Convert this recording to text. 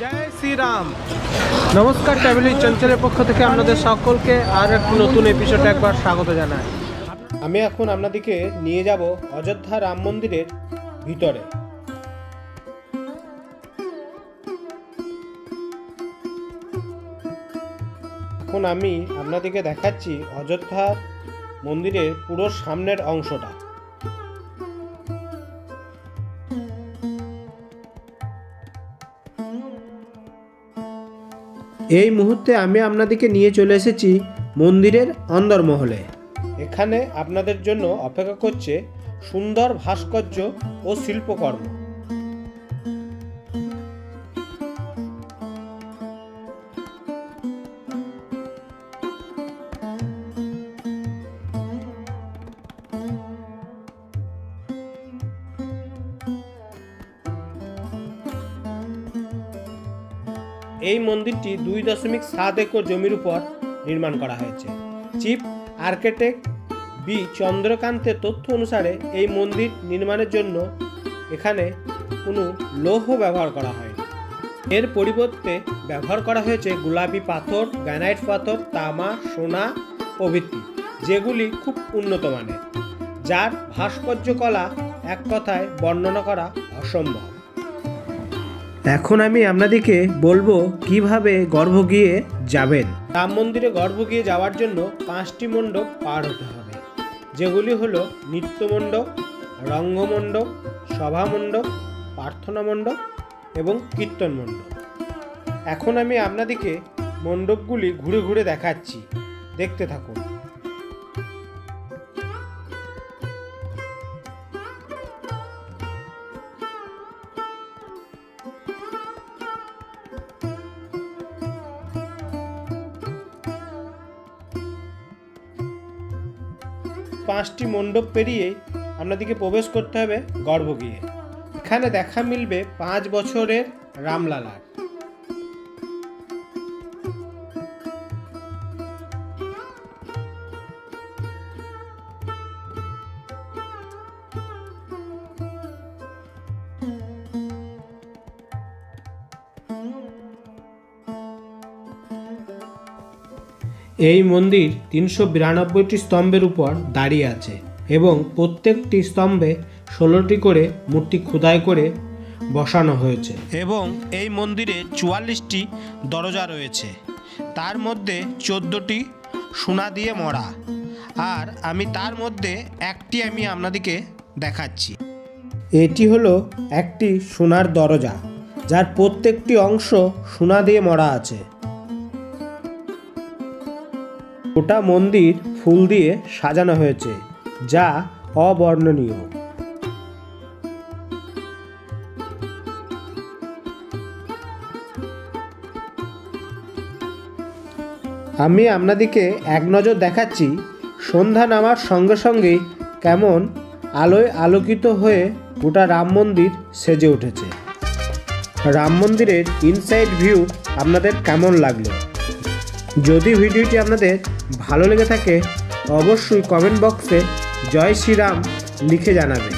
জয় শ্রীরাম। নমস্কার, ট্রাভেলিং চঞ্চলের পক্ষ থেকে আপনাদের সকলকে আর একটি নতুন এপিসোডে একবার স্বাগত জানাই। আমি এখন আপনাদেরকে নিয়ে যাব অযোধ্যা রাম মন্দিরের ভিতরে। এখন আমি আপনাদেরকে দেখাচ্ছি অযোধ্যা মন্দিরের পুরো সামনের অংশটা। এই মুহূর্তে আমি আপনাদেরকে নিয়ে চলে এসেছি মন্দিরের অন্দরমহলে। এখানে আপনাদের জন্য অপেক্ষা করছে সুন্দর ভাস্কর্য ও শিল্পকর্ম। এই মন্দিরটি 2.7 একর জমির উপর নির্মাণ করা হয়েছে। চিফ আর্কিটেক্ট বি চন্দ্রকান্তের তথ্য অনুসারে এই মন্দির নির্মাণের জন্য এখানে কোনো লৌহ ব্যবহার করা হয়নি। এর পরিবর্তে ব্যবহার করা হয়েছে গোলাপি পাথর, গ্রানাইট পাথর, তামা, সোনা প্রভৃতি, যেগুলি খুব উন্নত মানের, যার ভাস্কর্য কলা এক কথায় বর্ণনা করা অসম্ভব। এখন আমি আপনাদেরকে বলবো কিভাবে গর্ভগৃহে যাবেন। রাম মন্দিরে গর্ভগৃহে যাওয়ার জন্য 5টি মণ্ডপ পার হতে হবে, যেগুলি হলো নৃত্য মণ্ডপ, রঙ্গমণ্ডপ, সভা মণ্ডপ, প্রার্থনা মণ্ডপ এবং কীর্তন মণ্ডপ। এখন আমি আপনাদেরকে মণ্ডপগুলি ঘুরে ঘুরে দেখাচ্ছি, দেখতে থাকুন। পাঁচটি মণ্ডপ পেরিয়ে আপনাদেরকে প্রবেশ করতে হবে গর্ভগৃহে। এখানে দেখা মিলবে 5 বছরের রামলালার। এই মন্দির 392টি স্তম্ভের উপর দাঁড়িয়ে আছে এবং প্রত্যেকটি স্তম্ভে 16টি করে মূর্তি খোদাই করে বসানো হয়েছে এবং এই মন্দিরে 44টি দরজা রয়েছে, তার মধ্যে 14টি সোনা দিয়ে মরা। আর আমি তার মধ্যে একটি আমি আপনাদেরকে দেখাচ্ছি। এটি হলো একটি সোনার দরজা, যার প্রত্যেকটি অংশ সোনা দিয়ে মরা আছে। গোটা মন্দির ফুল দিয়ে সাজানো হয়েছে, যা অবর্ণনীয়। আমি আপনাদেরকে এক নজর দেখাচ্ছি সন্ধ্যা নামার সঙ্গে সঙ্গেই কেমন আলোয় আলোকিত হয়ে গোটা রাম মন্দির সেজে উঠেছে। রাম মন্দিরের ইনসাইড ভিউ আপনাদের কেমন লাগলো? যদি ভিডিওটি আপনাদের ভালো লেগে থাকে অবশ্যই কমেন্ট বক্সে জয় শ্রীরাম লিখে জানাবেন।